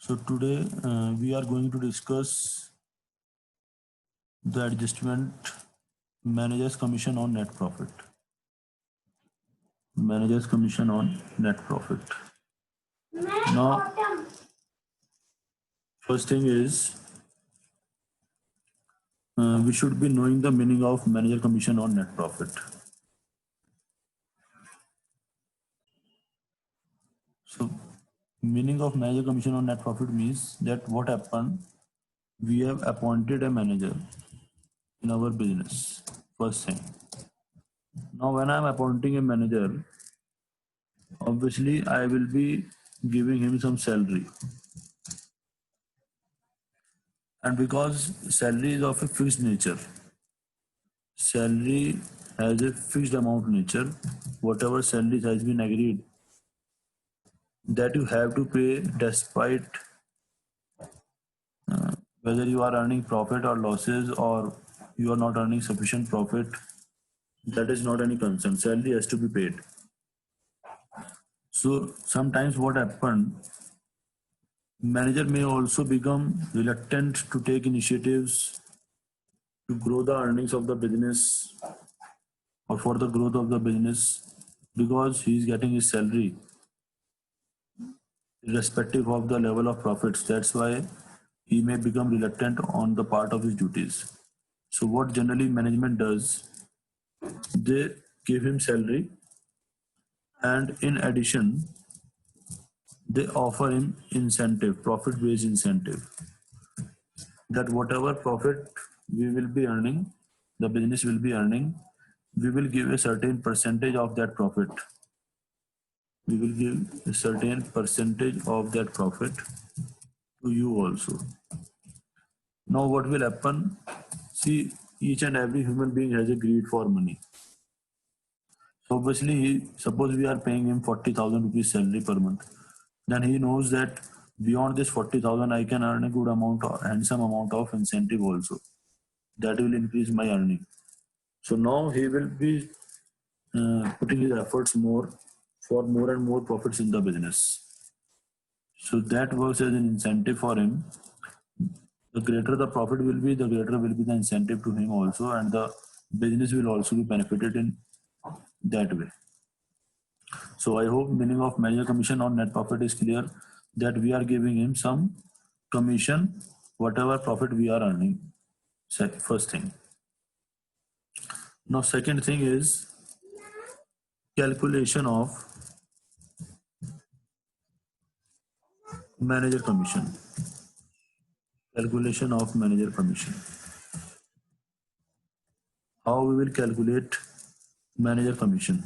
So today we are going to discuss the adjustment manager's commission on net profit. Manager's commission on net profit. Now, first thing is we should be knowing the meaning of manager commission on net profit. So, meaning of manager commission on net profit means that what happened, we have appointed a manager in our business. First thing. Now, when I am appointing a manager, obviously I will be giving him some salary. And because salary is of a fixed nature, salary has a fixed amount nature, whatever salary has been agreed, that you have to pay despite whether you are earning profit or losses or you are not earning sufficient profit, that is not any concern. Salary has to be paid. So sometimes what happened, manager may also become reluctant to take initiatives to grow the earnings of the business or for the growth of the business because he is getting his salary irrespective of the level of profits. That's why he may become reluctant on the part of his duties. So what generally management does, they give him salary and in addition they offer him incentive, profit based incentive, that whatever profit we will be earning, the business will be earning, we will give a certain percentage of that profit. We will give a certain percentage of that profit to you also. Now what will happen? See, each and every human being has a greed for money. So obviously, suppose we are paying him 40,000 rupees salary per month, then he knows that beyond this 40,000, I can earn a good amount, or handsome amount of incentive also. That will increase my earning. So now he will be putting his efforts more for more and more profits in the business. So that works as an incentive for him. The greater the profit will be, the greater will be the incentive to him also, and the business will also be benefited in that way. So I hope meaning of manager commission on net profit is clear, that we are giving him some commission, whatever profit we are earning. First thing. Now second thing is calculation of manager commission. Calculation of manager commission. How we will calculate manager commission?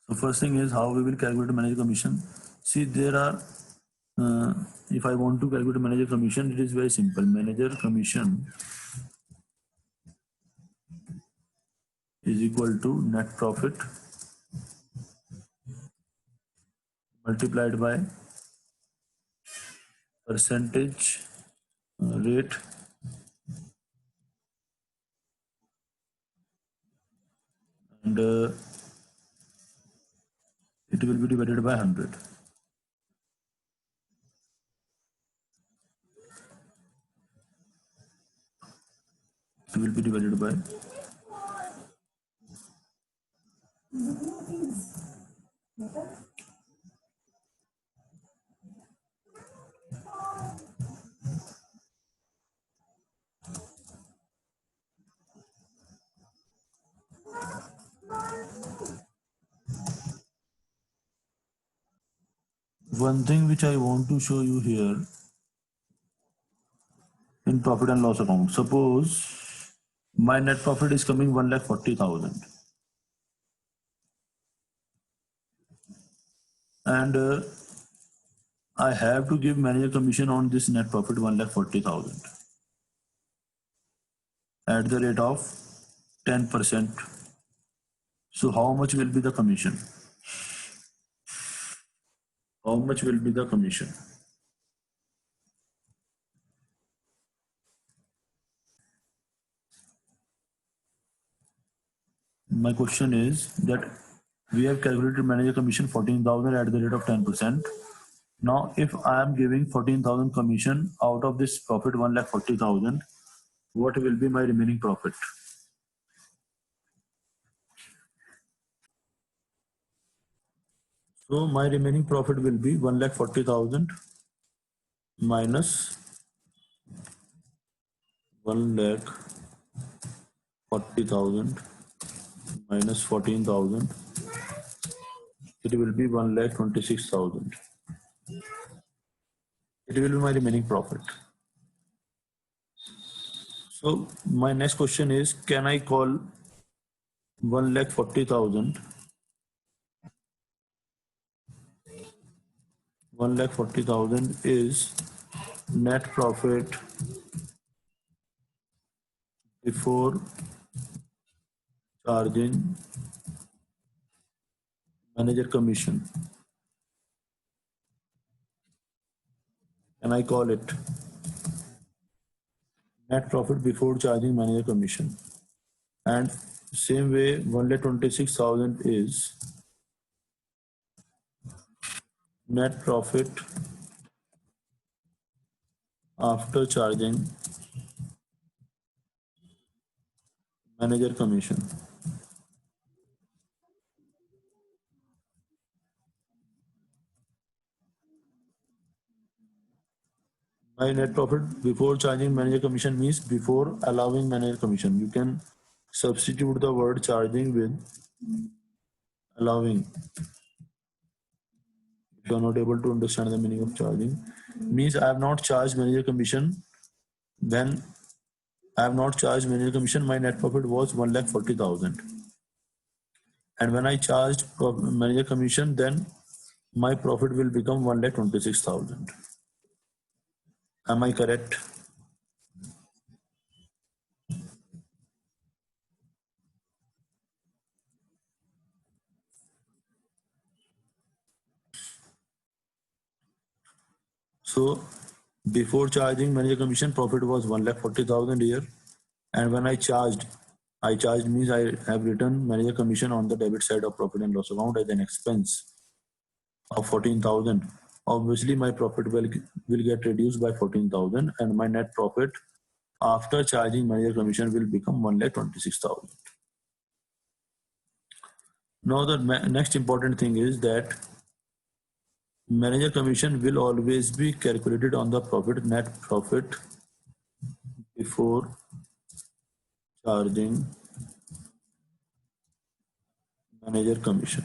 So first thing is how we will calculate manager commission. See, there are, if I want to calculate manager commission, it is very simple. Manager commission is equal to net profit multiplied by percentage rate and it will be divided by 100. It will be divided by one thing which I want to show you here in profit and loss account. Suppose my net profit is coming 1,40,000 and I have to give manager commission on this net profit 1,40,000 at the rate of 10%. So how much will be the commission? How much will be the commission? My question is that We have calculated manager commission 14,000 at the rate of 10%. Now, if I am giving 14,000 commission out of this profit 1,40,000, what will be my remaining profit? So my remaining profit will be 1,40,000 minus 1,40,000 minus 14,000. It will be 1,26,000. It will be my remaining profit. So my next question is, can I call 1,40,000 1,40,000 is net profit before charging manager commission? Can I call it net profit before charging manager commission? And same way, 1,26,000 is net profit after charging manager commission. My net profit before charging manager commission means before allowing manager commission. You can substitute the word charging with allowing. If you are not able to understand the meaning of charging, means I have not charged manager commission. Then I have not charged manager commission. My net profit was 1,40,000. And when I charged manager commission, then my profit will become 1,26,000. Am I correct? So before charging manager commission, profit was 1,40,000 here. And when I charged means I have written manager commission on the debit side of profit and loss account as an expense of 14,000. Obviously, my profit will get reduced by 14,000, and my net profit after charging manager commission will become 1,26,000. Now the next important thing is that manager commission will always be calculated on the profit, net profit before charging manager commission.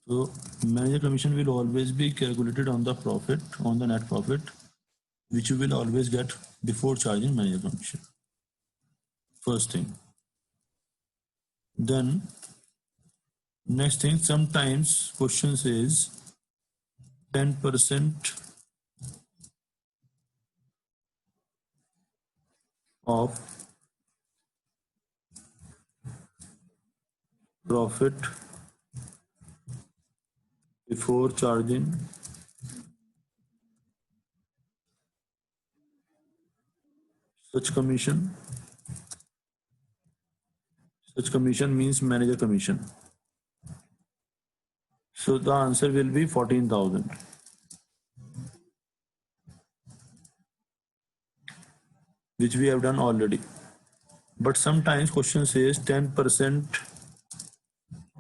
So manager commission will always be calculated on the profit, on the net profit, which you will always get before charging manager commission. First thing. Then next thing, sometimes question says 10% of profit before charging such commission. Such commission means manager commission. So the answer will be 14,000. Which we have done already. But sometimes question says 10%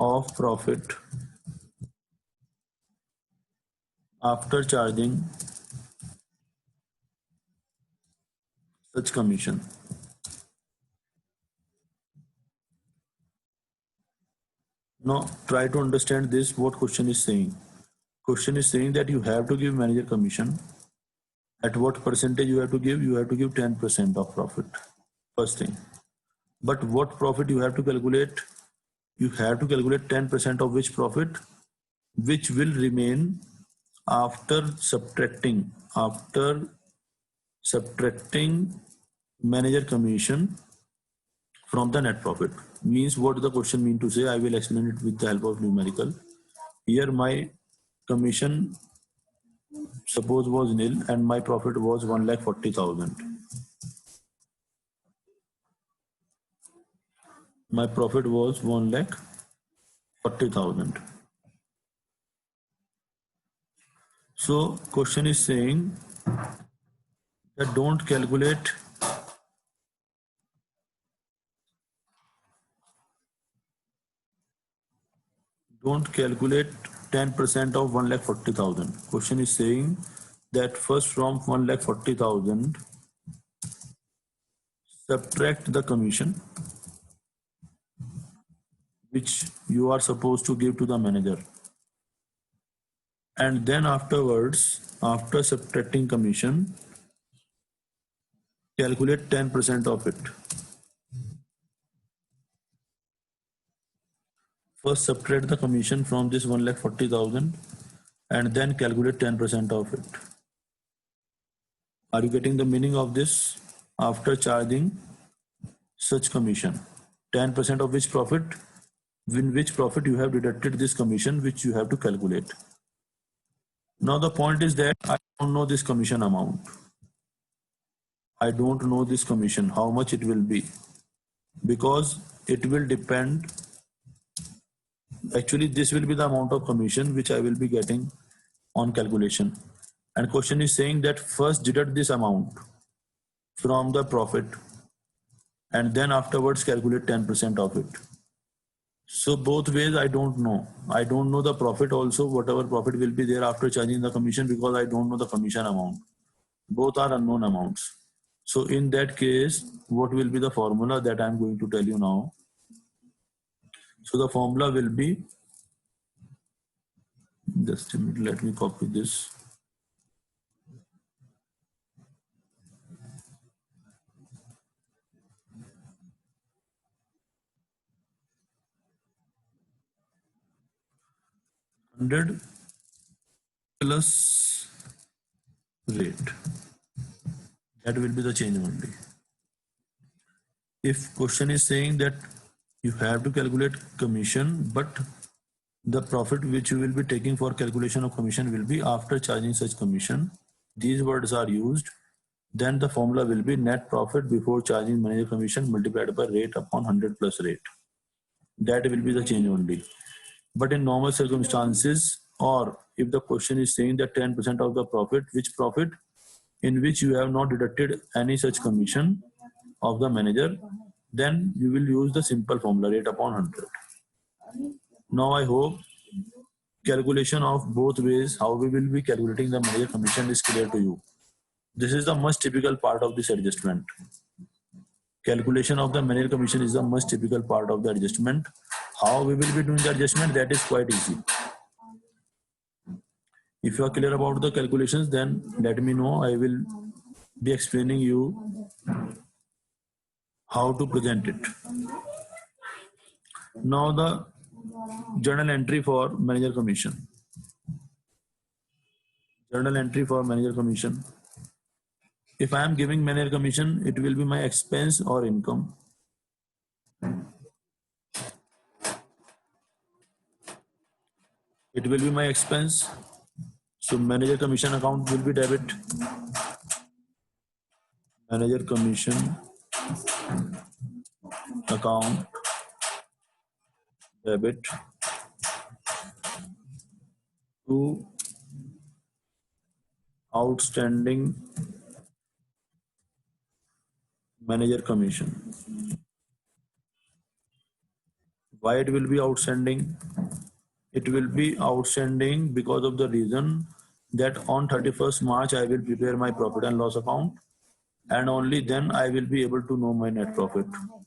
of profit after charging such commission. Now try to understand this, what question is saying. Question is saying that you have to give manager commission, At what percentage you have to give? You have to give 10% of profit, first thing. But what profit you have to calculate? You have to calculate 10% of which profit, which will remain after subtracting manager commission from the net profit. Means what the question mean to say, I will explain it with the help of numerical. Here my commission suppose was nil and my profit was 1,40,000. My profit was 1,40,000. So question is saying that don't calculate Don't calculate 10% of 1,40,000. Question is saying that first from 1,40,000, subtract the commission which you are supposed to give to the manager. And then afterwards, after subtracting commission, calculate 10% of it. First subtract the commission from this 1,40,000 and then calculate 10% of it. Are you getting the meaning of this? After charging such commission, 10% of which profit, in which profit you have deducted this commission which you have to calculate. Now the point is that I don't know this commission amount. I don't know this commission, how much it will be, because it will depend. Actually, this will be the amount of commission which I will be getting on calculation. And question is saying that first deduct this amount from the profit and then afterwards calculate 10% of it. So both ways I don't know. I don't know the profit also, whatever profit will be there after charging the commission, because I don't know the commission amount. Both are unknown amounts. So in that case, what will be the formula that I am going to tell you now? So the formula will be, just a minute, let me copy this. $100 plus rate. That will be the change only. If question is saying that you have to calculate commission, but the profit which you will be taking for calculation of commission will be after charging such commission, these words are used, then the formula will be net profit before charging manager commission multiplied by rate upon 100 plus rate. That will be the change only. But in normal circumstances, or if the question is saying that 10% of the profit, which profit, in which you have not deducted any such commission of the manager, then you will use the simple formula, rate upon 100. Now I hope calculation of both ways, how we will be calculating the manager commission, is clear to you. This is the most typical part of this adjustment. Calculation of the manager commission is the most typical part of the adjustment. How we will be doing the adjustment, that is quite easy. If you are clear about the calculations, then let me know. I will be explaining you how to present it. Now the journal entry for manager commission. Journal entry for manager commission. If I am giving manager commission, it will be my expense or income. It will be my expense. So manager commission account will be debit. Manager commission account debit to outstanding manager commission. Why it will be outstanding? It will be outstanding because of the reason that on 31st March I will prepare my profit and loss account, and only then I will be able to know my net profit.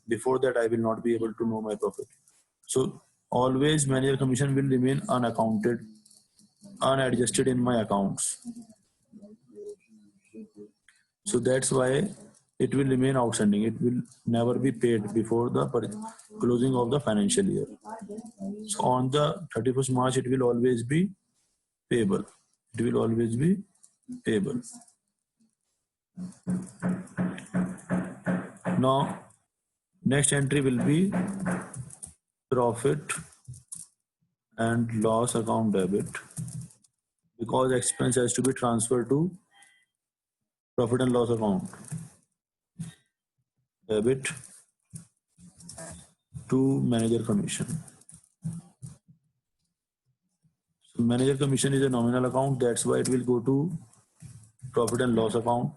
Before that I will not be able to know my profit. So always manager commission will remain unaccounted, unadjusted in my accounts. So that's why it will remain outstanding. It will never be paid before the closing of the financial year. So on the 31st March, it will always be payable. It will always be payable. Now, next entry will be profit and loss account debit, because expense has to be transferred to profit and loss account. Debit to manager commission. So manager commission is a nominal account, that's why it will go to profit and loss account.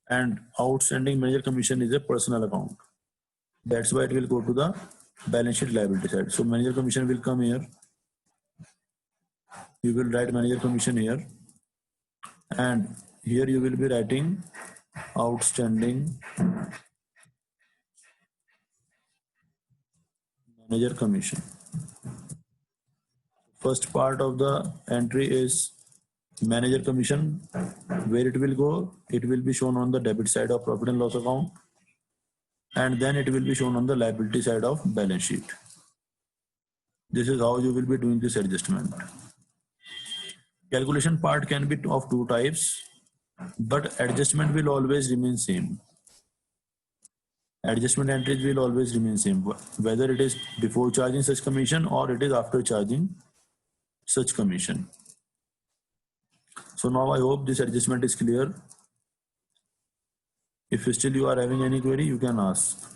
And outstanding manager commission is a personal account. That's why it will go to the balance sheet liability side. So manager commission will come here. You will write manager commission here. And here you will be writing outstanding manager commission. First part of the entry is manager commission. Where it will go? It will be shown on the debit side of profit and loss account, and then it will be shown on the liability side of balance sheet. This is how you will be doing this adjustment. Calculation part can be of two types, but adjustment will always remain same. Adjustment entries will always remain same, whether it is before charging such commission or it is after charging such commission. So now I hope this adjustment is clear. If still you are having any query, you can ask.